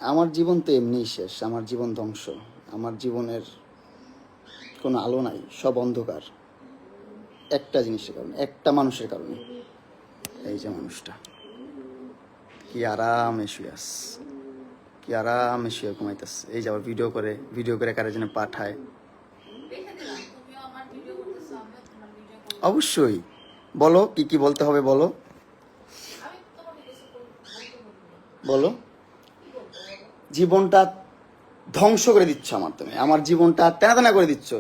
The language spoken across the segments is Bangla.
আমার জীবন তো এমনিই শেষ, আমার জীবন ধ্বংস, আমার জীবনের কোনো আলো নাই, সব অন্ধকার। একটা জিনিসের কারণে, একটা মানুষের কারণে। এই যে মানুষটা কি আরামে শুয়ে আস, কি আরামে শুয়ে ঘুমাইতেছে। এই যে আবার ভিডিও করে কারে যেন পাঠায়। অবশ্যই বলো, কি কি বলতে হবে বলো, বলো। জীবনটা ধ্বংস করে দিচ্ছ আমার, তুমি আমার জীবনটা তেনা তেনা করে দিচ্ছ।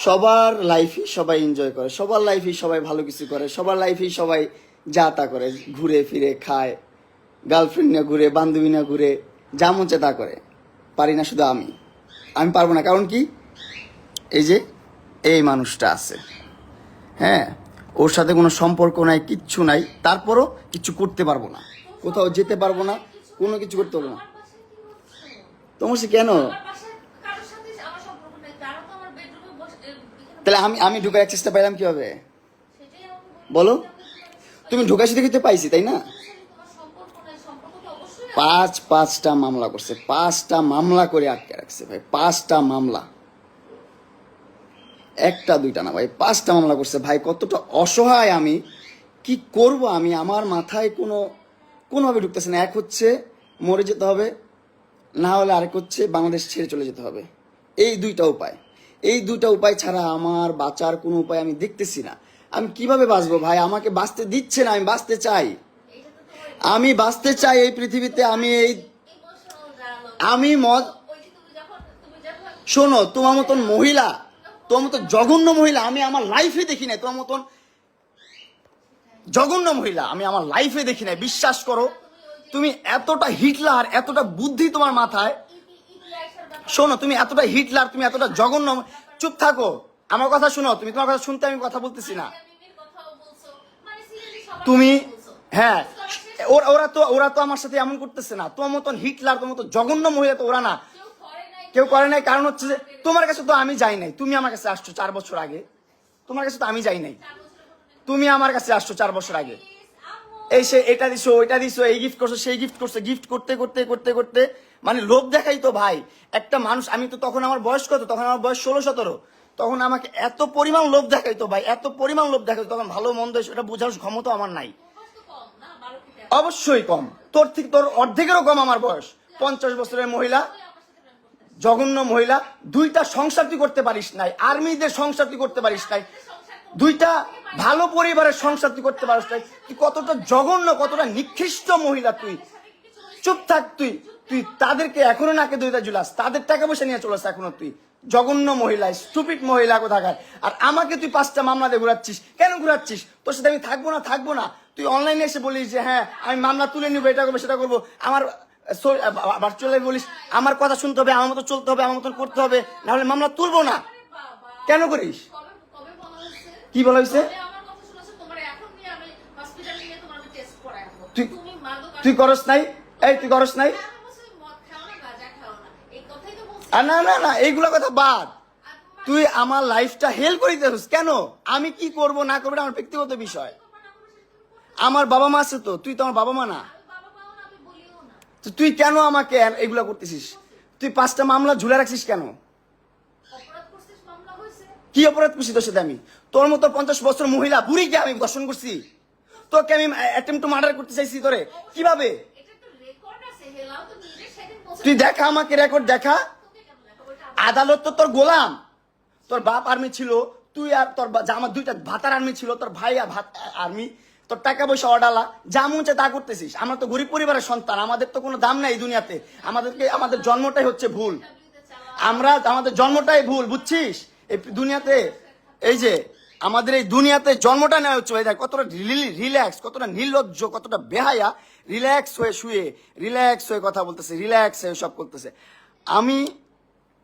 সবার লাইফই সবাই এনজয় করে, সবার লাইফই সবাই ভালো কিছু করে, সবার লাইফই সবাই যা তা করে, ঘুরে ফিরে খায়, গার্লফ্রেন্ড নিয়ে ঘুরে, বান্ধবী নিয়ে ঘুরে, যা মন চায় তা করে। পারি না শুধু আমি পারবো না। কারণ কি, এই যে এই মানুষটা আছে, হ্যাঁ, ওর সাথে কোনো সম্পর্ক নাই, কিচ্ছু নাই, তারপরও কিছু করতে পারবো না, কোথাও যেতে পারবো না, কোনো কিছু করতে পারবো না। তোমার সে কেন? তাহলে আমি ঢুকার চেষ্টা পাইলাম কিভাবে বলো? তুমি ঢুকাইছি দেখে তো পাইছি, তাই না? পাঁচটা মামলা করছে, 5টা মামলা করে আটকে রাখছে ভাই, 5টা মামলা, একটা দুইটা না ভাই, 5টা মামলা করছে ভাই। কতটা অসহায় আমি, কি করব আমি, আমার মাথায় কোনোভাবে ঢুকতেছে না। এক হচ্ছে মরে যেতে হবে, না হলে আরেক হচ্ছে বাংলাদেশ ছেড়ে চলে যেতে হবে। এই দুইটা উপায় ছাড়া আমার বাঁচার কোনো উপায় আমি দেখতেছি না। আমি কিভাবে বাঁচবো ভাই? আমাকে বাঁচতে দিচ্ছে না। আমি বাঁচতে চাই এই পৃথিবীতে। আমি শোনো, তোমার মতন মহিলা, তোমার মতো জঘন্য মহিলা আমি আমার লাইফে দেখি নাই। তোমার মতন জঘন্য মহিলা আমি আমার লাইফে দেখি নাই, বিশ্বাস করো। তুমি এতটা হিটলার, এতটা বুদ্ধি তোমার মাথায়। শোনো, তুমি এতটা হিটলার, তুমি এতটা জঘন্য। চুপ থাকো, আমার কথা শুনো। তুমি তোমার কথা শুনতে, আমি কথা বলতেছি না। তুমি, হ্যাঁ, ওরা তো আমার সাথে এমন করতেছে না। তোমার মতন হিটলার, তোমার মতো জঘন্য মহিলা তো ওরা না, কেউ করে নাই। কারণ হচ্ছে যে তোমার কাছে তো আমি যাই নাই, তুমি আমার কাছে আসছো 4 বছর আগে। তোমার কাছে তো আমি যাই নাই, তুমি আমার কাছে আসছো 4 বছর আগে। এই সে এটা দিছো, ওইটা দিছো, এই গিফট করছো, সেই গিফট করছো, গিফট করতে করতে করতে করতে মানে লোভ দেখাই তো ভাই একটা মানুষ। আমি তো তখন আমার বয়স কত? তখন আমার বয়স 16-17। তখন আমাকে এত পরিমাণ লোভ দেখাইতো ভাই, এত পরিমাণ লোভ দেখাইতো। তখন ভালো মন্দ এটা বোঝার ক্ষমতা আমার নাই। অবশ্যই কম, তোর অর্ধেকেরও কম আমার বয়স। 50 বছরের মহিলা, জঘন্য মহিলা। 2টা সংসার তুই করতে পারিস নাই, আর্মিদের সংসার তুই করতে পারিস নাই, 2টা ভালো পরিবারের সংসার তুই করতে পারিস নাই। তুই কতটা জঘন্য, কতটা নিকৃষ্ট মহিলা তুই। চুপ থাক তুই। তুই তাদেরকে এখনো নাকে দইটা ঝুলাস, তাদের টাকা পয়সা নিয়ে চলে আসছে এখনো তুই। জঘন্য মহিলা, স্টুপিড মহিলা কোথাকার। আর আমাকে তুই 5টা মামলা দিয়ে ঘুরাচ্ছিস। কেন ঘুরাচ্ছিস? তোর সাথে আমি থাকবো না। তুই অনলাইনে এসে বলিস যে হ্যাঁ আমি মামলা তুলে নিবো, এটা করবো সেটা করবো। আমার ভার্চুয়ালি বলিস আমার কথা শুনতে হবে, আমার মতো চলতে হবে, আমার মতন করতে হবে, না হলে মামলা তুলবো না। কেন করিস? কি বলা হয়েছে? তুই করস নাই? এই তুই করস নাই? না না না, এইগুলো কথা বাদ। তুই আমার লাইফটা হেল করে দিতেছিস কেন? আমি কি করব না করবো আমার ব্যক্তিগত বিষয়। আমার বাবা মা আছে তো, তুই তো আমার বাবা মা না। তো তুই কেন আমাকে এগুলা করতেছিস? তুই 5টা মামলা ঝুলে রাখছিস কেন? কি অপরাধ করছি তোর সাথে আমি? তোর মতো 50 বছর মহিলা বুড়িকে আমি দর্শন করছি? তোকে আমি অ্যাটেম্পট টু মার্ডার করতে চাইছি তোরে? কিভাবে? তুই দেখা, আমাকে রেকর্ড দেখা। আদালত তো তোর গোলাম। তোর বাপ আর্মি ছিল, তুই আর তোর আমার 2টা ভাতার আর্মি ছিল, তোর ভাই আর্মি। তোর টাকা পয়সা অডালা, যা মন চায় তা করতেছিস। আমরা তো গরিব পরিবারের সন্তান, আমাদের তো কোনো দাম নাই এই দুনিয়াতে। আমাদের জন্মটাই হচ্ছে ভুল। আমাদের জন্মটাই ভুল, বুঝছিস? এই দুনিয়াতে, এই যে আমাদের এই দুনিয়াতে জন্মটা নেওয়া হচ্ছে ভাই। কতটা রিল্যাক্স, কতটা নির্লজ্জ, কতটা বেহায়া। রিল্যাক্স হয়ে শুয়ে, রিল্যাক্স হয়ে কথা বলতেছে, রিল্যাক্স হয়ে সব করতেছে।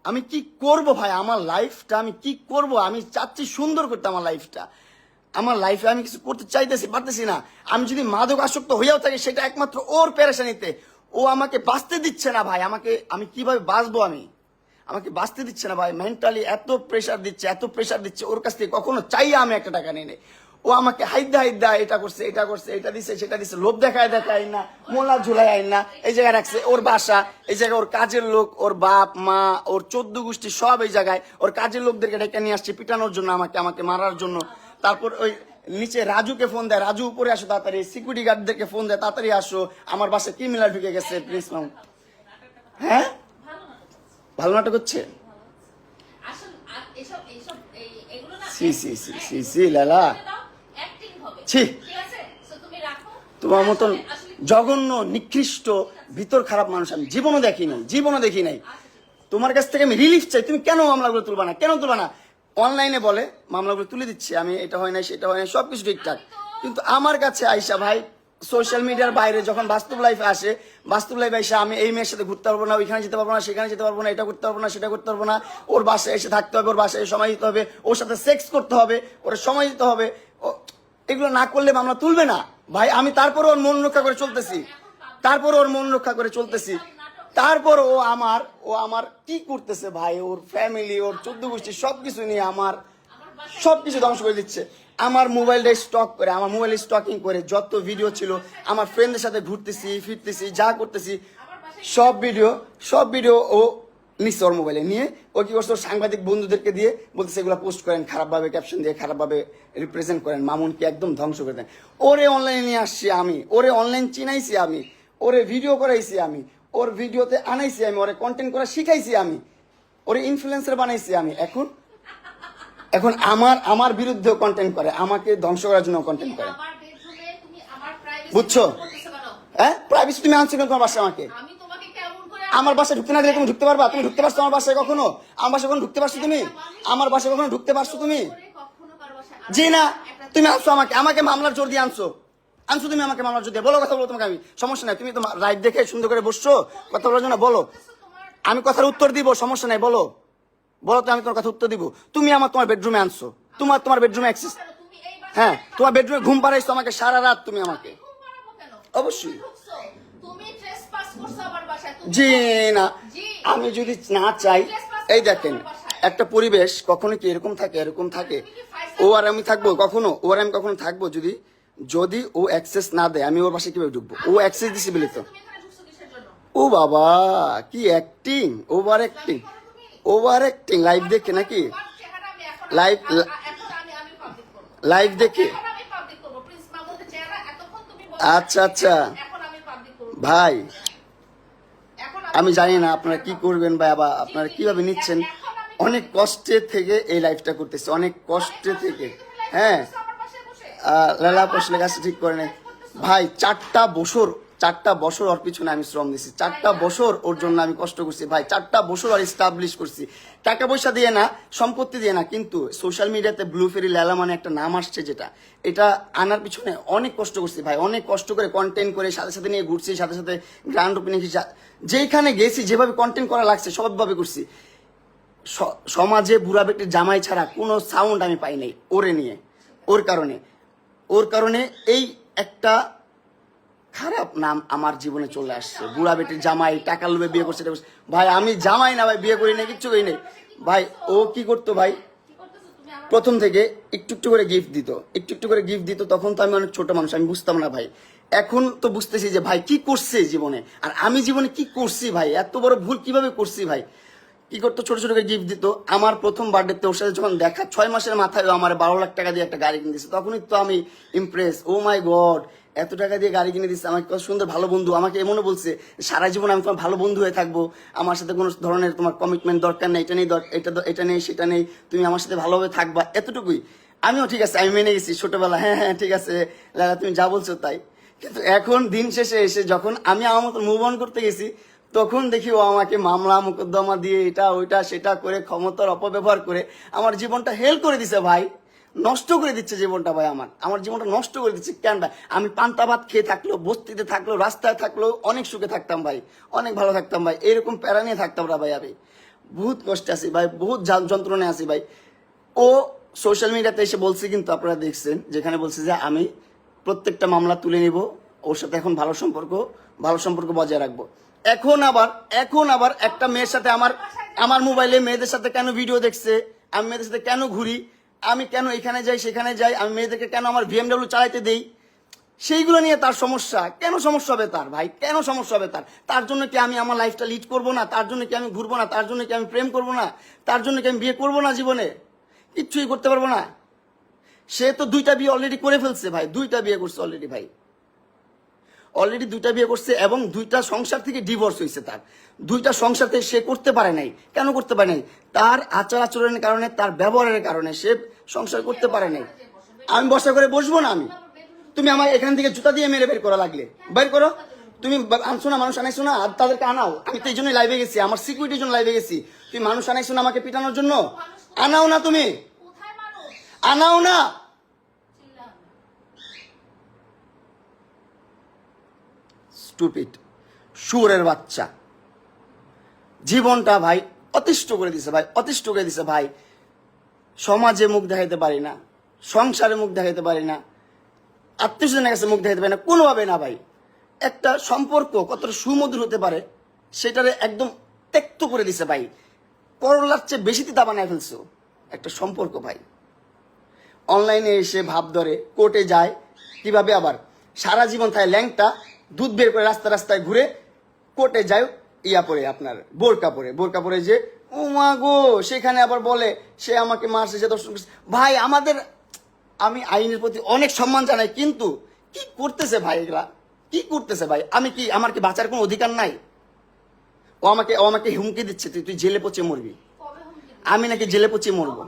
আমি কি করব ভাই? আমার লাইফটা আমি কি করব? আমি চাচ্ছি সুন্দর করতে আমার লাইফটা। আমার লাইফে আমি কিছু করতে পারতেছি না। আমি যদি মাদক আসক্ত হইয়াও থাকি, সেটা একমাত্র ওর পেরেশানিতে। ও আমাকে বাঁচতে দিচ্ছে না ভাই। আমি কিভাবে বাঁচবো? আমাকে বাঁচতে দিচ্ছে না ভাই। মেন্টালি এত প্রেশার দিচ্ছে, এত প্রেশার দিচ্ছে। ওর কাছ থেকে কখনো চাইয়া আমি একটা টাকা নিয়ে নেই। ও আমাকে হাইদা এটা করছে এটা দিছে সেটা দিছে, লোভ দেখায় না, মোলা ঝুলাই আইন না, এই জায়গায় রাখছে ওর বাসা, এই জায়গায় ওর কাজের লোক, ওর বাপ মা, ওর 14 গোষ্ঠী সব এই জায়গায়, ওর কাজের লোকদেরকে ডেকে নিয়ে আসছে পিটানোর জন্য, আমাকে মারার জন্য। তারপর ওই নিচে রাজুকে ফোন দেয়, রাজু উপরে আসো তাড়াতাড়ি, সিকিউরিটি গার্ডদেরকে ফোন দেয় তাড়াতাড়ি আসো, আমার বাসায় ক্রিমিনাল ঢুকে গেছে প্রিন্স মামুন। হ্যাঁ ভালো নাটক হচ্ছে। সি লালা, ছি, তোমার মতন জঘন্য নিকৃষ্ট ভিতর খারাপ মানুষ আমি জীবনও দেখি নাই। তোমার কাছ থেকে আমি রিলিফ চাই, তুমি কেন মামলাগুলো তুলবা না? অনলাইনে বলে মামলাগুলো তুলে দিচ্ছি আমি, এটা হয় না সেটা হয় না, সবকিছু ঠিকঠাক, কিন্তু আমার কাছে আইসা ভাই সোশ্যাল মিডিয়ার বাইরে যখন বাস্তব লাইফে আসে, আমি এই মেয়ের সাথে ঘুরতে পারবো না, ওইখানে যেতে পারবো না, সেখানে যেতে পারবো না, এটা করতে পারবো না, সেটা করতে পারবো না, ওর বাসায় এসে থাকতে হবে, ওর বাসায় সময় দিতে হবে, ওর সাথে সেক্স করতে হবে, ওর সময় দিতে হবে, এগুলো না করলে মামলা তুলবে না ভাই। আমি তারপর ওর মন রক্ষা করে চলতেছি, তারপর ও আমার কি করতেছে ভাই, ওর ফ্যামিলি, ওর 14 গোষ্ঠী সবকিছু নিয়ে আমার সবকিছু ধ্বংস করে দিচ্ছে। আমার মোবাইলটা স্টকিং করে যত ভিডিও ছিল, আমার ফ্রেন্ডদের সাথে ঘুরতেছি ফিরতেছি যা করতেছি সব ভিডিও ও নিচ্ছে ওর মোবাইলে নিয়ে। ও কি করছে, সাংবাদিক বন্ধুদেরকে দিয়ে বলতেছে এগুলো পোস্ট করেন, খারাপভাবে ক্যাপশন দিয়ে খারাপভাবে রিপ্রেজেন্ট করেন, মামুনকে একদম ধ্বংস করে দেন। ওরে অনলাইনে নিয়ে আসছি আমি, ওরে অনলাইন চিনাইছি আমি, ওরে ভিডিও করাইছি আমি, ওর ভিডিওতে আনাইছি আমি, ওরে কন্টেন্ট করা শিখাইছি আমি, ওরে ইনফ্লুয়েন্সার বানাইছি আমি। এখন আমার বিরুদ্ধে কন্টেন্ট করে, আমাকে ধ্বংস করার জন্য কন্টেন্ট করে, বুঝছো? হ্যাঁ, প্রাইভেসি তুমি আনছো কেন তোমার বাসায়? আমার বাসায় ঢুকতে না দিলে তুমি ঢুকতে পারবা? তুমি ঢুকতে পারছো আমার বাসায় কখনো? আমার বাসায় কখনো ঢুকতে পারছো তুমি? আমার বাসায় কখনো ঢুকতে পারছো তুমি? জি না, তুমি আনছো আমাকে মামলার জোর দিয়ে আনছো তুমি আমাকে মামলার জোর দিয়ে। বলো, কথা বলো, তোমাকে আমি সমস্যা নাই, তুমি তো রাইট দেখে সুন্দর করে বসছো কথা বলার জন্য, বলো, আমি কথার উত্তর দিব, সমস্যা নাই, বলো তো, আমি তোমার কথা উত্তর দিব। তুমি তোমার বেডরুমে আনছো, তোমার বেডরুমে অ্যাক্সেস, হ্যাঁ, তোমার বেডরুমে ঘুম পাড়াইছো আমাকে সারা রাত, তুমি আমাকে অবশ্যই। জি না, আমি যদি না চাই, এই দেখেন একটা পরিবেশ কখনো কি এরকম থাকে, ও আর আমি থাকবো কখনো, থাকবো যদি ও অ্যাক্সেস না দেয়, আমি ওর বাসায় কিভাবে ঢুকবো? ও অ্যাক্সেস দিছে বলে তো। ও বাবা, কি অ্যাক্টিং, ওভার অ্যাক্টিং লাইভ দেখে নাকি? লাইভ দেখে? আচ্ছা ভাই, আমি জানি না আপনারা কি করবেন বা আপনারা কিভাবে নিচ্ছেন। অনেক কষ্টে থেকে এই লাইফটা করতেছে, অনেক কষ্টে থেকে। হ্যাঁ, লালা পশলে গাছ ঠিক করে নেই ভাই। 4টা বছর ওর পিছনে আমি শ্রম দিছি, 4টা বছর ওর জন্য আমি কষ্ট করছি ভাই, 4টা বছর আর এস্টাবলিশ করছি, টাকা পয়সা দিয়ে না, সম্পত্তি দিয়ে না, কিন্তু সোশ্যাল মিডিয়াতে ব্লু ফেরি লালা মানে একটা নাম আসছে, এটা আনার পিছনে অনেক কষ্ট করছি ভাই, অনেক কষ্ট করে কন্টেন্ট করে সাথে নিয়ে ঘুরছি, সাথে গ্র্যান্ড ওপেনিং যেখানে গেছি যেভাবে কন্টেন্ট করা লাগছে সবভাবে করছি। সমাজে বুড়া বেটির জামাই ছাড়া কোনো সাউন্ড আমি পাই নাই ওরে নিয়ে। ওর কারণে এই একটা খারাপ নাম আমার জীবনে চলে আসছে। বুড়া বেটির জামাই, টাকা লোভে বিয়ে করছে ভাই। আমি জামাই না ভাই, বিয়ে করি না, কিচ্ছু করি নাই ভাই। ও কি করতো ভাই, প্রথম থেকে একটু করে গিফট দিত, তখন তো আমি অনেক ছোট মানুষ, আমি বুঝতাম না ভাই। এখন তো বুঝতেছি যে ভাই কি করছে জীবনে, আর আমি জীবনে কি করছি ভাই, এত বড় ভুল কিভাবে করছি ভাই। কি করতো, ছোট করে গিফট দিত। আমার প্রথম বার্থডেতে ওর সাথে যখন দেখা, 6 মাসের মাথায় আমার 12 লাখ টাকা দিয়ে একটা গাড়ি কিনে দিচ্ছে, তখনই তো আমি ইমপ্রেস। ও মাই গড, এত টাকা দিয়ে গাড়ি কিনে দিচ্ছে আমাকে, কত সুন্দর ভালো বন্ধু। আমাকে এমনও বলছে সারা জীবন আমি তোমার ভালো বন্ধু হয়ে থাকবো, আমার সাথে কোনো ধরনের তোমার কমিটমেন্ট দরকার নেই, এটা নেই সেটা নেই, তুমি আমার সাথে ভালোভাবে থাকবা, এতটুকুই। আমিও ঠিক আছে, আমি মেনে গেছি ছোটবেলা, হ্যাঁ ঠিক আছে লালা তুমি যা বলছো তাই। কিন্তু এখন দিন শেষে এসে যখন আমি আমার মতো মুভ অন করতে গেছি, তখন দেখি ও আমাকে মামলা মোকদ্দমা দিয়ে এটা ওইটা সেটা করে, ক্ষমতার অপব্যবহার করে আমার জীবনটা হেল করে দিছে ভাই, নষ্ট করে দিচ্ছে জীবনটা ভাই। আমার জীবনটা নষ্ট করে দিচ্ছে কেন ভাই? আমি পান্তা ভাত খেয়ে থাকলেও, বস্তিতে থাকলেও, রাস্তায় থাকলেও অনেক সুখে থাকতাম ভাই, অনেক ভালো থাকতাম ভাই। এরকম প্যারা নিয়ে থাকতাম না ভাই, আমি বহুত কষ্টে আছি ভাই, বহুত যন্ত্রণায় আছি ভাই। ও সোশ্যাল মিডিয়াতে এসে বলছে, কিন্তু আপনারা দেখছেন, যেখানে বলছে যে আমি প্রত্যেকটা মামলা তুলে নিব, ওর সাথে এখন ভালো সম্পর্ক বজায় রাখবো। এখন আবার একটা মেয়ের সাথে আমার মোবাইলে মেয়েদের সাথে কেন ভিডিও দেখছে, আমি মেয়েদের সাথে কেন ঘুরি, আমি কেন এখানে যাই সেখানে যাই, আমি মেয়েদেরকে কেন আমার BMW চালাইতে দেই, সেইগুলো নিয়ে তার সমস্যা। কেন সমস্যা হবে তার ভাই, কেন সমস্যা হবে তার? তার জন্য কি আমি আমার লাইফটা লিড করবো না? তার জন্য কি আমি ঘুরবো না? তার জন্য কি আমি প্রেম করবো না? তার জন্য কি আমি বিয়ে করবো না? জীবনে কিচ্ছুই করতে পারবো না। সে তো 2টা বিয়ে অলরেডি করে ফেলছে ভাই, 2টা বিয়ে করছে অলরেডি ভাই, অলরেডি 2টা বিয়ে করছে এবং 2টা সংসার থেকে ডিভোর্স হয়েছে তার। 2টা সংসার থেকে সে করতে পারে নাই। কেন করতে পারে নাই? তার আচার আচরণের কারণে, তার ব্যবহারের কারণে সে সংসার করতে পারে নাই। আমি বসা করে বসবো না আমি? তুমি আমার এখান থেকে জুতা দিয়ে মেরে বের করা লাগলে বের করো। তুমি আনছো না, মানুষ আনাইছো না, আর তাদেরকে আনাও। আমি তো এই জন্যই লাইভে গেছি, আমার সিকিউরিটির জন্য লাইভে গেছি। তুমি মানুষ আনাইছো না আমাকে পিটানোর জন্য? আনাও না, তুমি আনাও না। স্টুপিড শুয়োরের বাচ্চা, জীবনটা ভাই অতিষ্ঠ করে দিছে ভাই, অতিষ্ঠ করে দিছে ভাই। সমাজে মুখ দেখাইতে পারি না, সংসারে মুখ দেখাইতে পারি না, আত্মীয় স্বজনের কাছে মুখ দেখাইতে পারি না, কোনোভাবে না ভাই। একটা সম্পর্ক কতটা সুমধুর হতে পারে সেটারে একদম ত্যক্ত করে দিছে ভাই। করলার চেয়ে বেশি তিতা বানায় ফেলছো একটা সম্পর্ক ভাই। অনলাইনে এসে ভাব ধরে, কোর্টে যায়, কিভাবে আবার সারা জীবন থাকে ল্যাংটা, দুধ বের করে রাস্তা রাস্তায় ঘুরে, কোর্টে যায় ইয়া পরে, আপনার বোরকা পরে, বোরকা পরে যে ও মা গো, সেখানে আবার বলে সে আমাকে মারছে, সে দর্শন করছে। ভাই আমাদের, আমি আইনের প্রতি অনেক সম্মান জানাই, কিন্তু কি করতেছে ভাই এগুলা, কি করতেছে ভাই? আমি কি, আমার কি বাঁচার কোনো অধিকার নাই? ও আমাকে হুমকি দিচ্ছে, তুই জেলে পচে মরবি। আমি নাকি জেলে পচে মরবো?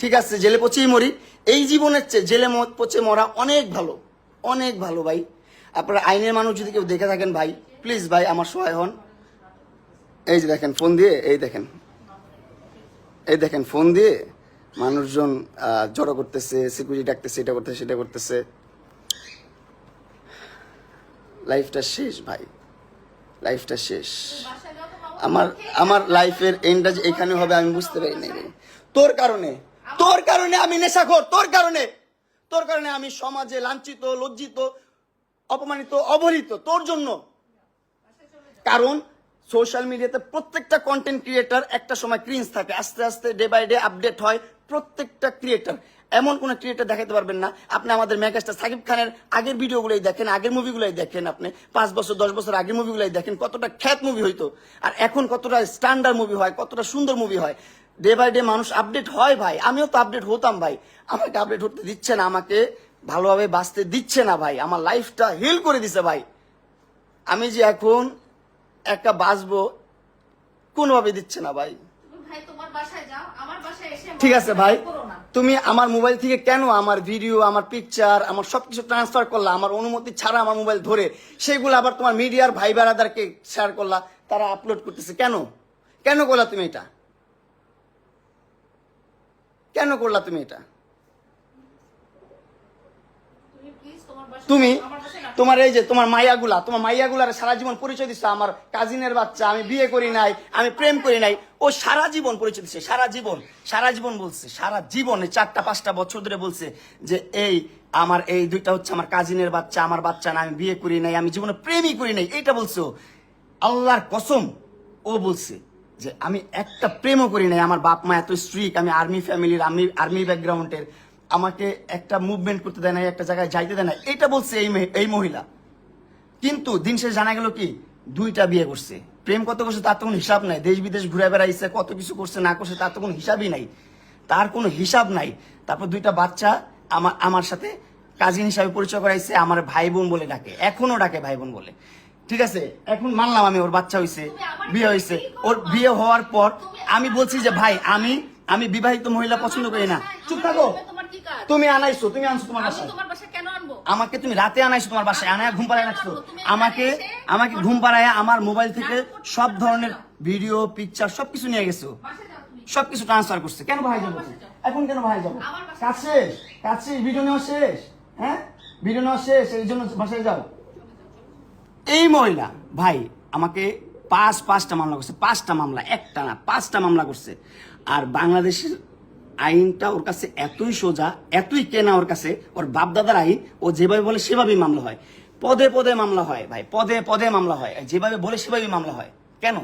ঠিক আছে, জেলে পচেই মরি। এই জীবনের চেয়ে জেলে পচে মরা অনেক ভালো, অনেক ভালো ভাই। আপনারা আইনের মানুষ যদি কেউ দেখে থাকেন ভাই, প্লিজ ভাই আমার সহায় হন। এই যে দেখেন ফোন দিয়ে, এই দেখেন ফোন দিয়ে মানুষজন জড়ো করতেছে, সিকিউরিটি ডাকতেছে, এটা করতেছে সেটা করতেছে। লাইফটা শেষ ভাই, লাইফটা শেষ। আমার লাইফের এন্ডটা যে এখানে হবে আমি বুঝতে পারি নাই ভাই। তোর কারণে আমি নেশাখোর, তোর কারণে আমি সমাজে লাঞ্ছিত, লজ্জিত, অপমানিত, অবহেলিত, তোর জন্য। কারণ সোশ্যাল মিডিয়াতে প্রত্যেকটা কন্টেন্ট ক্রিয়েটার একটা সময় ক্রিঞ্জ থাকে, আস্তে আস্তে ডে বাই ডে আপডেট হয় প্রত্যেকটা ক্রিয়েটার। এমন কোন ক্রিয়েটার দেখাতে পারবেন না আপনি আমাদের মেগাস্টার সাকিব খানের আগের ভিডিওগুলোই দেখেন, আগের মুভিগুলোই দেখেন, আপনি 5 বছর 10 বছর আগের মুভিগুলোই দেখেন, কতটা খ্যাত মুভি হইতো, আর এখন কতটা স্ট্যান্ডার্ড মুভি হয়, কতটা সুন্দর মুভি হয়। ডে বাই ডে মানুষ আপডেট হয় ভাই, আমিও তো আপডেট হতাম ভাই। আমাকে আপডেট হতে দিচ্ছে না, আমাকে ভালোভাবে বাঁচতে দিচ্ছে না ভাই, আমার লাইফটা হিল করে দিছে ভাই। আমি যে এখন একটা বাঁচবো কোনোভাবে দিচ্ছে না ভাই। ঠিক আছে ভাই, তুমি আমার মোবাইল থেকে কেন আমার ভিডিও, আমার পিকচার, আমার সবকিছু ট্রান্সফার করলা আমার অনুমতি ছাড়া, আমার মোবাইল ধরে, সেগুলো আবার তোমার মিডিয়ার ভাই বেড়াদারকে শেয়ার করলা, তারা আপলোড করতেছে? কেন কেন করলা তুমি এটা? কেন করলা তুমি এটা? তুমি তোমার এই যে তোমার মাইয়াগুলার সারা জীবন পরিচয় দিচ্ছে আমার কাজিনের বাচ্চা, আমি বিয়ে করি নাই, আমি প্রেম করি নাই। ও সারা জীবন পরিচয় দিচ্ছে, সারা জীবন বলছে, সারা জীবনে 4-5টা বছর ধরে বলছে যে আমার এই 2টা হচ্ছে আমার কাজিনের বাচ্চা, আমার বাচ্চা না, আমি বিয়ে করি নাই, আমি জীবনে প্রেমই করি নাই। এইটা বলছে ও। আল্লাহর কসম ও বলছে যে আমি একটা প্রেমও করি নাই, আমার বাপ মা এত স্ট্রিক্ট, আমি আর্মি ফ্যামিলির, আর্মি ব্যাকগ্রাউন্ডের, আমাকে একটা মুভমেন্ট করতে দেয় না, একটা জায়গায় যাইতে দেয় না, এটা বলছে এই মহিলা। কিন্তু দিন শেষে জানা গেল কি 2টা বিয়ে করছে। প্রেম কত করছে তার তো কোনো হিসাব নাই, দেশ বিদেশ ঘুরে বেড়াইছে, কত কিছু করছে না করছে তার তো কোনো হিসাবই নাই, তার কোনো হিসাব নাই। তারপর 2টা বাচ্চা আমার সাথে কাজিন হিসাবে পরিচয় করাইছে, আমার ভাই বোন বলে ডাকে, এখনো ডাকে ভাই বোন বলে। ঠিক আছে, এখন মানলাম আমি ওর বাচ্চা হয়েছে, বিয়ে হয়েছে, ওর বিয়ে হওয়ার পর আমি বলছি যে ভাই আমি বিবাহিত মহিলা পছন্দ করি না। চুপ থাকো, তুমি আনাইছো, তুমি আনছো তোমার বাসায়, আমাকে তুমি রাতে আনাইছো তোমার বাসায়, আনায় ঘুম পাড়ায় রাখছো, আমাকে ঘুম পাড়ায় আমার মোবাইল থেকে সব ধরনের ভিডিও পিকচার সবকিছু নিয়ে গেছো, সবকিছু ট্রান্সফার করছে। কেন ভাই যাবো এখন, কেন ভাই যাবো? কাজ শেষ, ভিডিও নেওয়া শেষ, হ্যাঁ ভিডিও নেওয়া শেষ, এই জন্য বাসায় যাও। এই মহিলা ভাই আমাকে 5টা মামলা করছে, 5টা মামলা, একটা না 5টা মামলা করছে। আর বাংলাদেশের আইনটা ওর কাছে এতই সোজা, এতই কেনা ওর কাছে, ওর বাপদাদার আইন, ও যেভাবে বলে সেভাবেই মামলা হয়, পদে পদে মামলা হয় ভাই, পদে পদে মামলা হয়, যেভাবে বলে সেভাবেই মামলা হয়। কেন?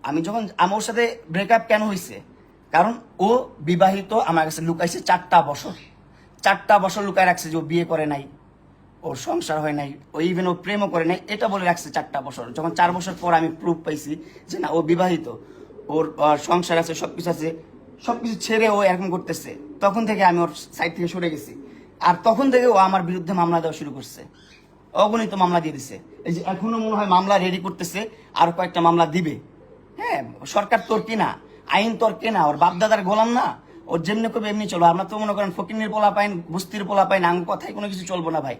আমি যখন আমার সাথে ব্রেকআপ কেন হয়েছে? কারণ ও বিবাহিত, আমার কাছে লুকাইছে 4টা বছর, 4টা বছর লুকায় রাখছে যে ও বিয়ে করে নাই, ওর সংসার হয় নাই, ও ইভেন ও প্রেমও করে নাই, এটা বলে রাখছে 4টা বছর। যখন 4 বছর পর আমি প্রুফ পাইছি যে না ও বিবাহিত, ওর সংসার আছে, সবকিছু আছে, সবকিছু ছেড়ে ও এরকম করতেছে, তখন থেকে আমি ওর সাইড থেকে সরে গেছি। আর তখন থেকে ও আমার বিরুদ্ধে মামলা দেওয়া শুরু করছে, অগণিত মামলা দিয়ে দিছে। এই যে এখনো মনে হয় মামলা রেডি করতেছে, আর কয়েকটা মামলা দিবে। হ্যাঁ, সরকার তোর কিনা, আইন তোর কেনা, ওর বাপদাদার গোলাম না, ওর যেমনি করবে এমনি চলো। আমরা তো মনে করেন ফকিনের পোলা পাইন, বস্তির পোলা পাইন, আমগো কথায় কোনো কিছু চলবো না ভাই,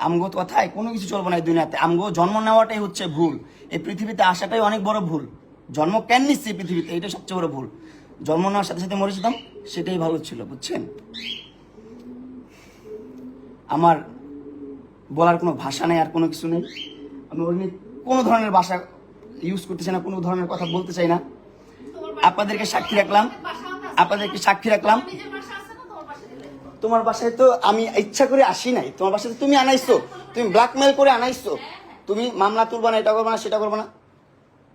আমগো কথায় কোনো কিছু চলবো না এই দুনিয়াতে। আমগো জন্ম নেওয়াটাই হচ্ছে ভুল, এই পৃথিবীতে আসাটাই অনেক বড় ভুল। জন্ম কেন নিচ্ছে এই পৃথিবীতে, এটা সবচেয়ে বড় ভুল। জন্ম নেওয়ার সাথে সাথে মরে যেতাম, সেটাই ভালো ছিল, বুঝছেন? আমার বলার কোনো ভাষা নেই, আর কোনো কিছু নেই। আমি ওর নিয়ে কোনো ধরনের ভাষা ইউজ করতে চাই না, কোনো ধরনের কথা বলতে চাই না। আপনাদেরকে সাক্ষী রাখলাম, আপনাদেরকে সাক্ষী রাখলাম। তোমার বাসায় তো আমি ইচ্ছা করে আসি নাই, তোমার বাসায় তুমি আনাইছো, তুমি ব্ল্যাকমেল করে আনাইছো। তুমি মামলা তুলবা না, এটা করবো না, সেটা করবো না।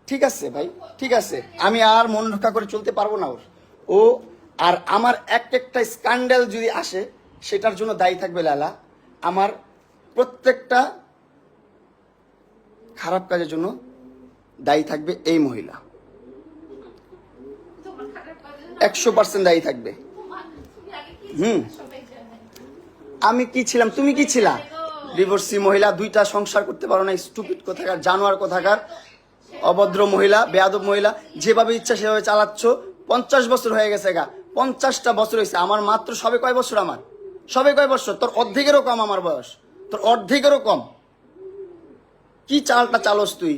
ঠিক আছে ভাই, ঠিক আছে, আমি আর মন রক্ষা করে চলতে পারবো না ওর। ও আর আমার একটা স্ক্যান্ডাল যদি আসে, সেটার জন্য দায়ী থাকবে লালা। আমার প্রত্যেকটা খারাপ কাজের জন্য দায়ী থাকবে এই মহিলা, 100% দায়ী থাকবে। আমি কি ছিলাম, তুমি কি ছিলা? ডিভোর্সি মহিলা, 2টা সংসার করতে পারো না, স্টুপিড কোথাকার, জানোয়ার কোথাকার, অভদ্র মহিলা, বেয়াদব মহিলা। যেভাবে ইচ্ছা সেভাবে চালাচ্ছ। 50 বছর হয়ে গেছে গা, 50টা বছর হয়েছে। আমার মাত্র সবে কয় বছর, আমার সবে কয় বছর? তোর অর্ধেকেরও কম আমার বয়স, তোর অর্ধেকেরও কম। কি চালটা চালস তুই?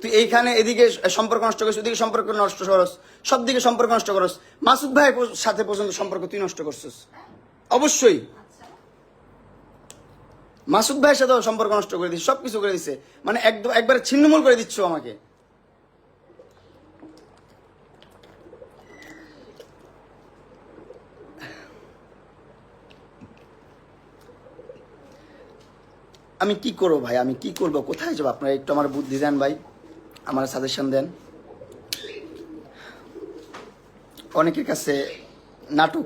তুই এইখানে এদিকে সম্পর্ক নষ্ট করিস, ওদিকে সম্পর্ক নষ্ট করস, সব দিকে সম্পর্ক নষ্ট করস। মাসুদ ভাইয়ের সাথে পর্যন্ত সম্পর্ক তুই নষ্ট করছিস। অবশ্যই মাসুদ ভাইয়ের সাথে সম্পর্ক নষ্ট করে দিচ্ছে, সবকিছু করে দিচ্ছে, মানে একবারে ছিন্নমূল করে দিচ্ছ আমাকে। আমি কি করবো ভাই, আমি কি করবো, কোথায় যাবো? আপনারা একটু আমার বুদ্ধি দেন ভাই, আমার সাজেশন দেন। অনেকের কাছে নাটক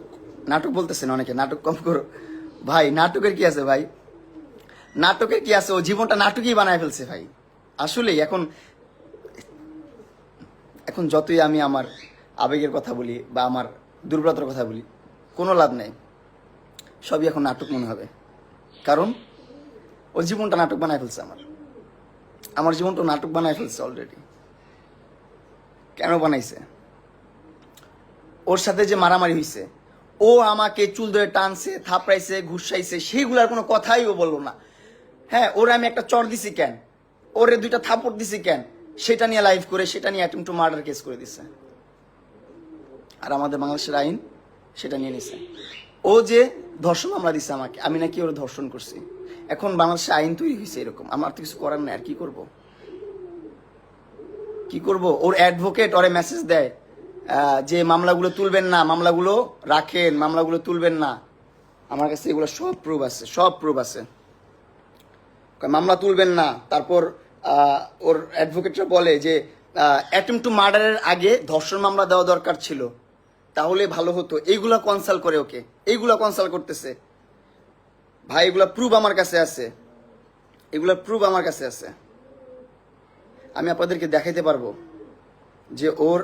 নাটক বলতেছেন, অনেকে নাটক কম করো ভাই। নাটকের কি আছে ভাই, নাটকের কি আছে? ও জীবনটা নাটকই বানায় ফেলছে ভাই। আসলেই এখন এখন যতই আমি আমার আবেগের কথা বলি বা আমার দুর্বলতার কথা বলি, কোনো লাভ নেই। সবই এখন নাটক মনে হবে, কারণ ওর জীবনটা নাটক বানায় ফেলছে। আমার জীবনটা নাটক বানায় ফেলছে অলরেডি। কেন বানাইছে? ওর সাথে যে মারামারি হয়েছে, ও আমাকে চুল ধরে টানছে, থাপড়াইছে, ঘুষাইছে, সেইগুলার কোনো কথাই ও বললো না। হ্যাঁ, ওরে আমি একটা চর দিছি কেন, ওরে 2টা থাপড় দিছি কেন, সেটা নিয়ে লাইভ করে, সেটা নিয়ে অ্যাটেম্পট টু মার্ডার কেস করে দিছে। আর আমাদের বাংলাদেশের আইন সেটা নিয়ে নিছে। ও যে ধর্ষণ মামলা দিছে আমাকে, আমি নাকি ওর ধর্ষণ করছি। এখন বাংলাদেশে আইন তৈরি হয়েছে এরকম, আমার তো কিছু করার নাই। আর কি করব, কি করব? ওর অ্যাডভোকেট ওরে মেসেজ দেয় যে মামলাগুলো তুলবেন না, মামলাগুলো রাখেন, মামলাগুলো তুলবেন না। আমার কাছে এগুলো সব প্রুফ আছে, সব প্রুফ আছে। মামলা তুলবেন না। তারপর ওর অ্যাডভোকেটরা বলে যে অ্যাটেম্পট টু মার্ডারের আগে ধর্ষণ মামলা দেওয়া দরকার ছিল, তাহলে ভালো হতো। এইগুলা কনসাল্ট করে ওকে, এইগুলা কনসাল্ট করতেছে ভাই। এগুলা প্রুফ আমার কাছে আছে, এগুলা প্রুফ আমার কাছে আছে। আমি আপনাদেরকে দেখাইতে পারবো যে ওর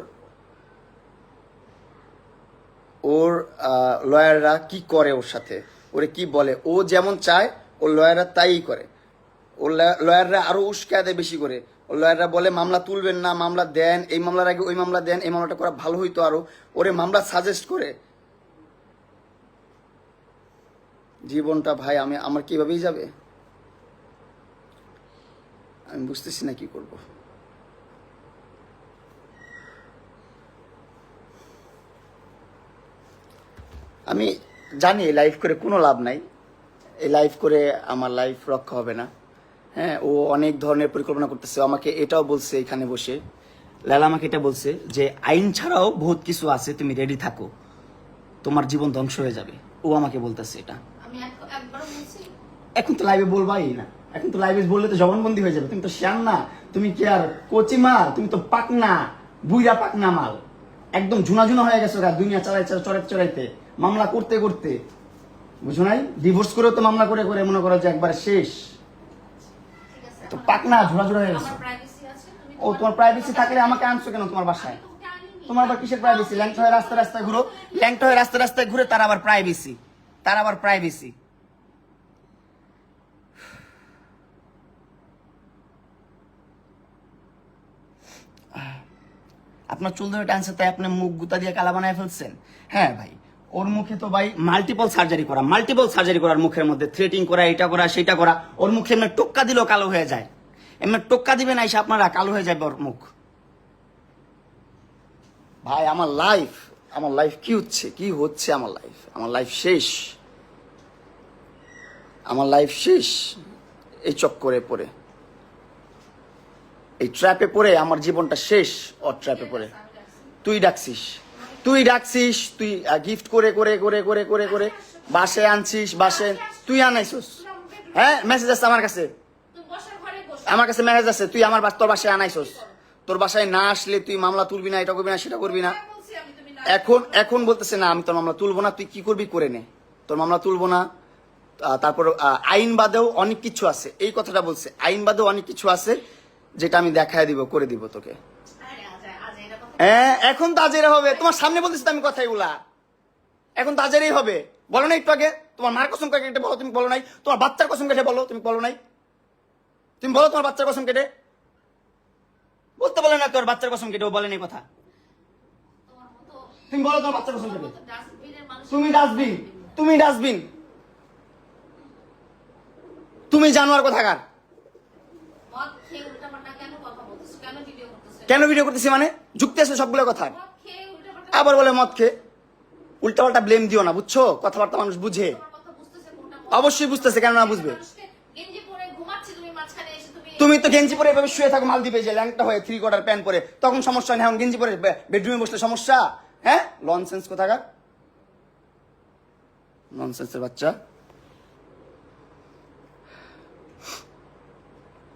লয়াররা কি করে ওর সাথে, ওরে কি বলে। ও যেমন চায় ওর লয়াররা তাই করে। ওর লয়াররা আরো উস্কায় দেয় বেশি করে। ওর লয়াররা বলে মামলা তুলবেন না, মামলা দেন, এই মামলার আগে ওই মামলা দেন, এই মামলাটা করা ভালো হইতো আরো। ওরে মামলা সাজেস্ট করে। জীবনটা ভাই আমার কিভাবেই যাবে, আমি বুঝতেছি না কি করব। আমি জানি এই লাইফ করে কোনো লাভ নাই, এই লাইফ করে আমার লাইফ রক্ষা হবে না। হ্যাঁ, ও অনেক ধরনের পরিকল্পনা করতেছে। আমাকে এটাও বলছে এখানে বসে, লালা আমাকে এটা বলছে যে আইন ছাড়াও বহুত কিছু আছে, তুমি রেডি থাকো, তোমার জীবন ধ্বংস হয়ে যাবে। ও আমাকে বলতেছে এটা। এখন তো লাইভে বলবাই না, এখন তো লাইভে বললে তো জবানবন্দি হয়ে যাবে। তুমি তো শ্যান না, তুমি কি আর কচি মাল, তুমি তো পাকনা, বুইরা পাকনা মাল। একদম ঝুনা ঝুনা হয়ে গেছো দুনিয়া চড়াইতে মামলা করতে করতে, বুঝো নাই? ডিভোর্স করেও তো মামলা করে করে মনে করো যে একবার শেষ, ঠিক আছে, তো পাকনা ঝোড়া ঝোড়া হয়ে গেছে। আমার প্রাইভেসি আছে, তুমি ও তোমার প্রাইভেসি থাকলে আমাকে আনছো কেন তোমার বাসায়? তোমাকে আনিনি। তোমার আবার কিসের প্রাইভেসি? ল্যাংটা হয়ে রাস্তায় রাস্তায় ঘুরো, ল্যাংটা হয়ে রাস্তায় রাস্তায় ঘুরে তার আবার প্রাইভেসি, তার আবার প্রাইভেসি। আপনার চুল ধরে টানছে তাই আপনি মুখ গুতা দিয়ে কালা বানায় ফেলছেন? হ্যাঁ ভাই, ওর মুখে তো ভাই মাল্টিপল সার্জারি করার মুখের মধ্যে থ্রেটিং করা, এটা করা সেটা করা, ওর মুখে এমনি টোক্কা দিলেও কালো হয়ে যায়। এমনি টোক্কা দিবেন আইসা আপনারা, কালো হয়ে যাবে ওর মুখ। ভাই আমার লাইফ কি হচ্ছে আমার লাইফ শেষ, আমার লাইফ শেষ এই চক্করে পড়ে, এই ট্র্যাপে পড়ে আমার জীবনটা শেষ। ওর ট্র্যাপে পড়ে তুই ডাকছিস, তুই গিফট করে করে করে করে করে করে বাসায় আনছিস, বাসায় তুই আনাইছিস। হ্যাঁ, মেসেজ আছে আমার কাছে, তুমি বসার ঘরে বসো। আমার কাছে মেসেজ আছে, তুই আমার তোর বাসায় আনাইছিস। তোর বাসায় না আসলে তুই মামলা তুলবি না, এটা করবি না, সেটা করবি না। হ্যাঁ, বলছি আমি, তুমি না। এখন বলতেছে না আমি তোর মামলা তুলবো না, তুই কি করবি করে নে, তোর মামলা তুলবো না। তারপর আইন বাদেও অনেক কিছু আছে, এই কথাটা বলছে, আইন বাদেও অনেক কিছু আছে যেটা আমি দেখায় দিব, করে দিব তোকে। আরে আজ এটা কথা হ্যাঁ, এখন তো আজের হবে, তোমার সামনে বলতেছি তো আমি কথা এগুলা, এখন তো আজেরই হবে। বলো না একটু আগে, তোমার মার কসম কেটে বলো, তুমি বলো নাই? তোমার বাচ্চার কসম কেটে বলো, তুমি বলো নাই? তুমি বলো তোমার বাচ্চার কসম কেটে, বলতে বলে না তোর বাচ্চার কসম কেটে, ও বলেনি কথা। তোমার মতো, তুমি বলো তোমার বাচ্চার কসম কেটে। ডাস্টবিনের মানুষ। তুমি ডাস্টবিন, তুমি জানোয়ার কোথাকার। মদ খেয়ে উল্টাপাল্টা কেন কথা বলতেছো? কেন ভিডিও করতেছো? কেন ভিডিও করতেছি মানে? যুক্তি আছে সবগুলো কথা। মদ খেয়ে উল্টাপাল্টা আবার বলে মদ খেয়ে, উল্টাপাল্টা ব্লেম দিও না, বুঝছো? কথাবার্তা মানুষ বুঝে, তোমার কথা বুঝতেছে কোনটা মদ? অবশ্যই বুঝতেছে, কেন না বুঝবে? মানুষকে গেঞ্জি পরে ঘুমাচ্ছে, তুমি মাঝখানে এসে তুমি তো গেঞ্জি পরে এভাবে শুয়ে থাকো মালদ্বীপে, যে ল্যাংটা হয়ে 3/4 প্যান্ট পরে, তখন সমস্যা নেই। এখন গেঞ্জি পরে বেডরুমে বসলে সমস্যা? হ্যাঁ, লনসেন্স কোথাকার, ননসেন্সের বাচ্চা।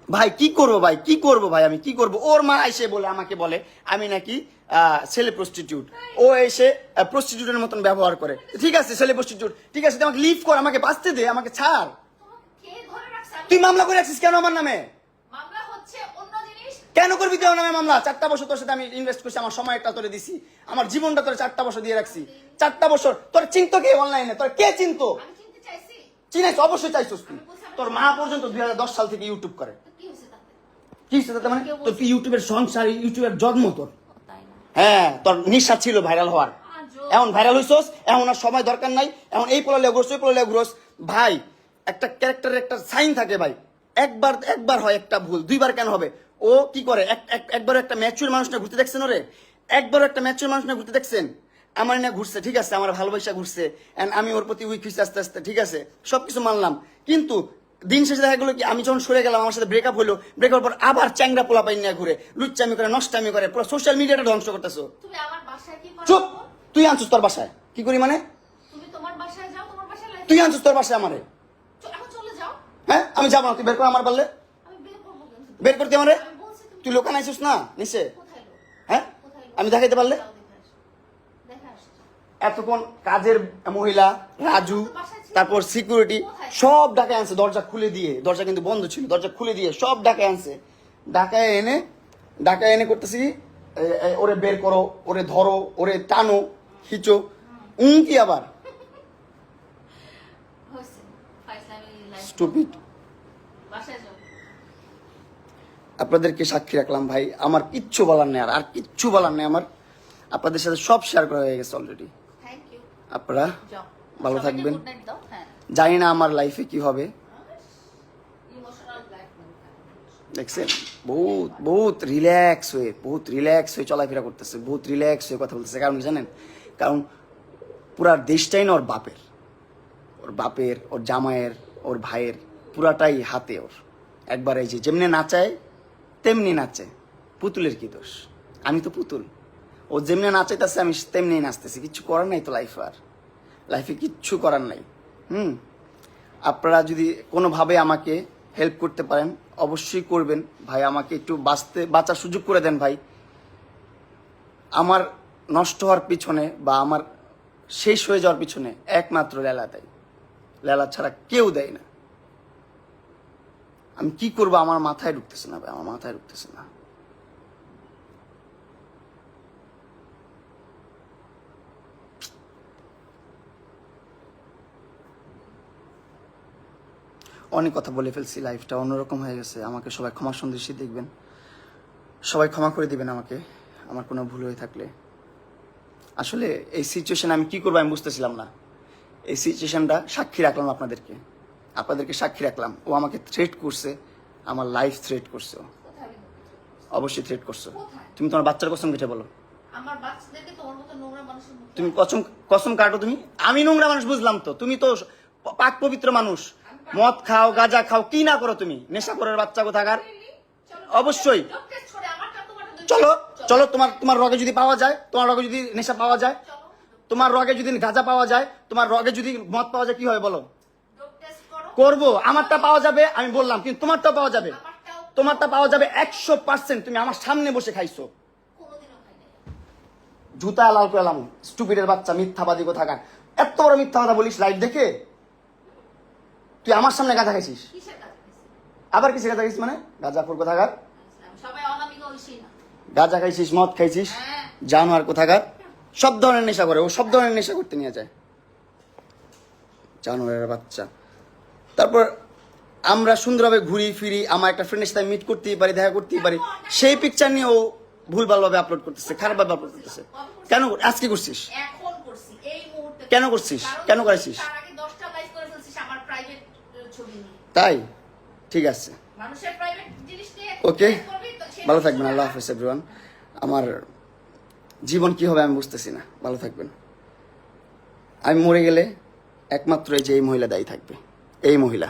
ভাই কি করবো ভাই, আমি কি করবো? ওর মা এসে বলে, আমাকে বলে আমি নাকি ছেলে প্রস্টিটিউট, ও এসে প্রস্টিটিউটের মতন ব্যবহার করে। ঠিক আছে, ছেলে প্রস্টিটিউট, ঠিক আছে, তুই আমাকে লিভ কর, আমাকে বাঁচতে দে, আমাকে ছাড়। তোমাকে খেয়ে ধরে রাখছে। তুই মামলা করে রাখছিস কেন আমার নামে? মামলা হচ্ছে অন্য জিনিস। কেন করবি তুই আমার নামে মামলা? 4টা বছর তোর সাথে আমি ইনভেস্ট করছি, আমার সময়টা তোরে দিছি, আমার জীবনটা তোরে 4টা বছর দিয়ে রাখছি। 4টা বছর তোর চিনতো কে অনলাইনে? তোর কে চিনতো? আমি চিনতে চাইছি। চিনাইছ, অবশ্যই চাইছিস তুই। তোর মা পর্যন্ত 2010 সাল থেকে ইউটিউব করে। তো কি হয়েছে তাতে? কি হচ্ছে তাতে মানে? তোর কি ইউটিউবের সংসার, ইউটিউবের জন্ম তোর? ও তাই না? হ্যাঁ, তোর নিশা ছিল ভাইরাল হওয়ার, আজব। এখন ভাইরাল হইছস, এখন আর সময় দরকার নাই, এখন এই পোলালে ঘুরছ, ওই পোলালে ঘুরস। ভাই, একটা ক্যারেক্টারের একটা সাইন থাকে ভাই, একবার হয় একটা ভুল, 2বার কেন হবে? ও কি করে, একবার একটা ম্যাচুর মানুষ না ঘুরতে দেখছেন ওরে? একবার একটা ম্যাচুর মানুষ না ঘুরতে দেখছেন? আমার না ঘুরছে, ঠিক আছে, আমার ভালোবাসা ঘুরছে, and আমি ওর প্রতি উইক হয়েছি আস্তে আস্তে, ঠিক আছে, সবকিছু মানলাম। কিন্তু দিন শেষে দেখা গেলো কি, আমি যখন সরে গেলাম, আমার সাথে ব্রেকআপ হলো, ব্রেকআপ পর আবার চ্যাংরা পোলা পাই নিয়ে ঘুরে, লুচ্চামি করে, নষ্টামি করে, পুরো সোশ্যাল মিডিয়াটা ধ্বংস করতেছো। তুমি আমার বাসায় কি করো? চুপ! তুই আনছিস তোর বাসায়, কি করি মানে? তুমি তোমার বাসায় যাও, তোমার বাসায় লাইফ। তুই আনছিস তোর বাসায় আমারে? এখন চলে যাও। হ্যাঁ, আমি যাবো না, তুই বের কর আমার পারলে, আমি বের করবো কিন্তু। বের করতে আমারে। আমি বলছি তুমি তুই লোকান আইছিস না নিচে, কোথায় লোক? হ্যাঁ, কোথায় লোক? আমি দেখাইতে পারলে। যাও দেখে আসো। দেখে আসো। এতক্ষণ কাজের মহিলা রাজু, তারপর সিকিউরিটি, সব ডাকায় আনছে, দরজা খুলে দিয়ে, দরজা কিন্তু বন্ধ ছিল, দরজা খুলে দিয়ে সব ডাকায় আনছে, ডাকায় এনে করতেছি ওরে বের করো, ওরে ধরো, ওরে টানো, খিচো, কি আবার হয়েছে। ফাইজলামি লাইফ। স্টুপিড। বাসায় যাও। আপনাদেরকে সাক্ষী রাখলাম ভাই, আমার কিচ্ছু বলার নেই, আর কিচ্ছু বলার নেই আমার। আপনাদের সাথে সব শেয়ার করা হয়ে গেছে অলরেডি। Thank you. আপনারা যাও। ভালো সবাইকে থাকবেন। গুড নাইট দাও। হ্যাঁ। জানি না আমার লাইফে কি হবে, ইমোশনাল ব্ল্যাকমেল। দেখছেন, বহুত রিল্যাক্স হয়ে চলাফেরা করতেছে, বহুত রিল্যাক্স হয়ে কথা বলতেছে। কারণ কি জানেন? কারণ পুরা দেশটাই না ওর বাপের, ওর জামাইয়ের, ওর ভাইয়ের, পুরাটাই হাতে ওর। একবার এই যে যেমনি নাচায় তেমনি নাচে, পুতুলের কি দোষ? আমি তো পুতুল, ও যেমনি নাচাইতেছে আমি তেমনি নাচতেছি, কিচ্ছু করার নাই তো লাইফে কিচ্ছু করার নাই। আপনারা যদি কোনোভাবে আমাকে হেল্প করতে পারেন অবশ্যই করবেন ভাই, আমাকে একটু বাঁচার সুযোগ করে দেন ভাই। আমার নষ্ট হওয়ার পিছনে বা আমার শেষ হয়ে যাওয়ার পিছনে একমাত্র লেলা দেয়। লেলা ছাড়া কেউ দেয় না। আমি কি করবো আমার মাথায় ঢুকতেছে না ভাই, আমার মাথায় ঢুকতেছে না। অনেক কথা বলে ফেলছি, লাইফটা অন্যরকম হয়ে গেছে। আমাকে সবাই ক্ষমা সন্দেশী দেখবেন, সবাই ক্ষমা করে দিবেন আমাকে আমার কোনো ভুল হয়ে থাকলে। আসলে এই সিচুয়েশন আমি কি করবো আমি বুঝতেছিলাম না। এই সিচুয়েশনটা সাক্ষী রাখলাম আপনাদেরকে সাক্ষী রাখলাম। ও আমাকে থ্রেট করছে, আমার লাইফ থ্রেট করছে ও। কোথায় আমি ধরতে? অবশ্যই থ্রেট করছো। কোথায়? তুমি তোমার বাচ্চার কসম কেটে বলো। আমার বাচ্চাদেরকে তোমার মতো নোংরা মানুষের মুখে তুমি কসম কসম কাটো তুমি। আমি নোংরা মানুষ বুঝলাম তো, তুমি তো পাক পবিত্র মানুষ। মদ খাও, গাঁজা খাও, কি না করো তুমি? নেশা করার বাচ্চা কোথাকার। অবশ্যই। ডোপ টেস্ট করে আমারটা তোমারটা দুই- চলো চলো, তোমার রগে যদি পাওয়া যায়, তোমার রগে যদি নেশা পাওয়া যায়, চলো তোমার রগে যদি গাঁজা পাওয়া যায়, তোমার রগে যদি মদ পাওয়া যায়, কি হয় বলো? ডোপ টেস্ট করো। করবো। আমারটা পাওয়া যাবে আমি বললাম, কিন্তু তোমারটা পাওয়া যাবে। আমারটাও তোমারটা পাওয়া যাবে 100%। তুমি আমার সামনে বসে খাইছো। কোনোদিনও খাই নাই। জুতা লাল পেলাম, স্টুপিডের বাচ্চা, মিথ্যাবাদী কোথাকার। এত বড় মিথ্যা কথা বলিস লাইভ দেখে? তুই আমার সামনে গাঁজা খাইছিস? কিসের কাছে গেছি? আবার কিসে গাঁজা খাইছিস মানে? গাঁজাখোর কোথাকার। আমি সবাই অনামিকা হইছি না। গাঁজা খাইছিস, মদ খাইছিস, হ্যাঁ। জানোয়ার কোথাকার। সব ধরনের নেশা করে ও, সব ধরনের নেশা করতে নিয়ে যায়, জানোয়ারের বাচ্চা। তারপর আমরা সুন্দরভাবে ঘুরি ফিরি, আমার একটা ফ্রেন্ডের সাথে মিট করতেই পারি, দেখা করতেই পারি, সেই পিকচার নিয়ে ও ভুলভালভাবে আপলোড করতেছে, খারাপভাবে আপলোড করতেছে। কেন আজকে করছিস? এখন করছি এই মুহূর্তে। কেন করছিস? কারণ কেন তুই করেছিস? তার আগে 10টা লাইভ করে ফেলছিস আমার প্রাইভেট ছবি নিয়ে। তাই ঠিক আছে, মানুষের প্রাইভেট জিনিস নিয়ে ওকে, live করবি তো সেটা ভালো থাকবেন। কিছু না। আল্লাহ হাফেজ এভরিওয়ান। আমার জীবন কি হবে আমি বুঝতেছি না। ভালো থাকবেন। আমি মরে গেলে একমাত্র এই যে এই মহিলা দায়ী থাকবে, এই মহিলা।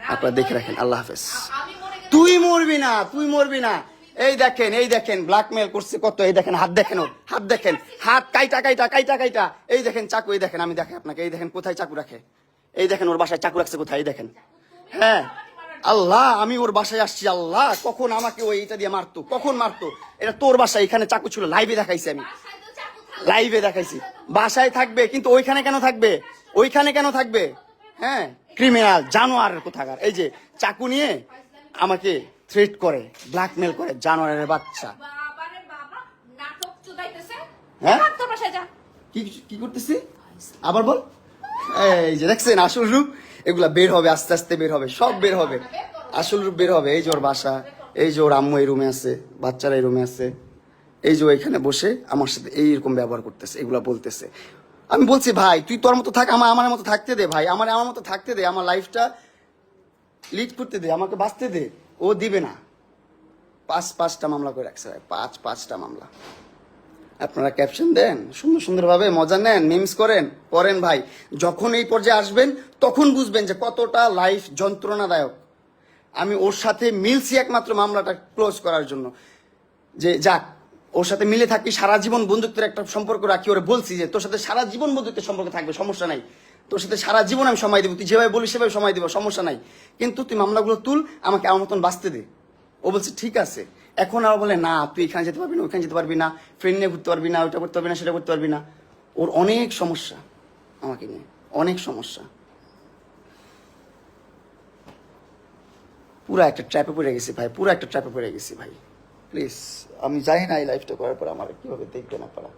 আপনারা দেখে রাখেন। আল্লাহ হাফেজ। আমি মরে গেলে তুই মরবি না, তুই মরবি না। এই দেখেন ব্ল্যাকমেল করছে কত। এই দেখেন হাত, দেখেন ওর হাত, দেখেন হাত কাইটা কাইটা কাইটা কাইটা। এই দেখেন চাকু, এই দেখেন, আমি দেখে আপনাকে, এই দেখেন কোথায় চাকু রাখে। এই দেখেন ওর বাসায় চাকু রাখছে কোথায়, এই দেখেন। হ্যাঁ আল্লাহ, আমি ওর বাসায় আসছি। আল্লাহ, কখন আমাকে ওই এটা দিয়ে মারতো, কখন মারতো? এটা তোর বাসায়, এখানে চাকু ছিল, লাইভে দেখাইছি আমি, বাসায় তো চাকু থাকবে। লাইভে দেখাইছি। বাসায় থাকবে কিন্তু ওইখানে কেন থাকবে? ওইখানে কেন থাকবে? হ্যাঁ, ক্রিমিনাল, জানোয়ার কোথাকার। এই যে চাকু নিয়ে আমাকে থ্রেট করে, ব্ল্যাকমেল করে, জানোয়ারের বাচ্চা। বাবারে বাবা, নাটক চুদাইতেছে। হ্যাঁ? ভাগ তোর বাসায় যা। কি কি করতেছি আবার বল। এই যে দেখছেন আসল রূপ, এগুলা বের হবে, আস্তে আস্তে বের হবে, সব বের হবে, আসল রূপ বের হবে। এই যে ওর বাসা, এই যে ওর আম্মু এই রুমে আছে, বাচ্চারা এই রুমে আছে, এই যে ও এখানে বসে আমার সাথে এইরকম ব্যবহার করতেছে, এগুলা বলতেছে। আমি বলছি ভাই তুই তোর মতো থাক, আমার মতো থাকতে দে ভাই, আমার মতো থাকতে দে, আমার লাইফটা লিড করতে দে, আমাকে বাঁচতে দে। ও দিবে না। পাঁচটা মামলা করে রাখছে ভাই, পাঁচটা মামলা। আপনারা ক্যাপশন দেন, সুন্দরভাবে মজা নেন, মিমস করেন ভাই। যখন এই পর্যায়ে আসবেন তখন বুঝবেন যে কতটা লাইফ যন্ত্রণাদায়ক। আমি ওর সাথে মিলছি একমাত্র মামলাটা ক্লোজ করার জন্য, যে যাক ওর সাথে মিলে থাকি, সারা জীবন বন্ধুত্বের একটা সম্পর্ক রাখি। ওরে বলছি যে তোর সাথে সারা জীবন বন্ধুত্বের সম্পর্ক থাকবে, সমস্যা নাই, তোর সাথে সারা জীবন আমি সময় দেবো, তুই যেভাবে বলিস সেভাবে সময় দেবো, সমস্যা নাই, কিন্তু তুই মামলাগুলো তুল, আমাকে আমার মতন বাঁচতে দে। ও বলছে ঠিক আছে। এখন আর বলে না তুই এখানে যেতে পারবি না, ওইখানে যেতে পারবি না, ফ্রেন্ড নিয়ে ঘুরতে পারবি না, ওইটা করতে পারবি না, সেটা করতে পারবি না। ওর অনেক সমস্যা আমাকে নিয়ে, অনেক সমস্যা। পুরা একটা ট্র্যাপে পড়ে গেছি ভাই, পুরা একটা ট্র্যাপে পড়ে গেছি ভাই। প্লিজ, আমি জানি না এই লাইফটা করার পর আমার কিভাবে দেখবে না পারা।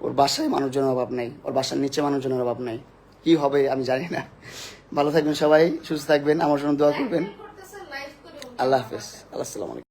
ওর বাসায় মানুষজনের অভাব নেই, ওর বাসার নিচে মানুষজনের অভাব নেই, কি হবে আমি জানি না। ভালো থাকবেন সবাই, সুস্থ থাকবেন, আমার জন্য দোয়া করবেন। করতেছে লাইভ করে। আল্লাহ হাফেজ, আল্লাহ আসসালামু আলাইকুম।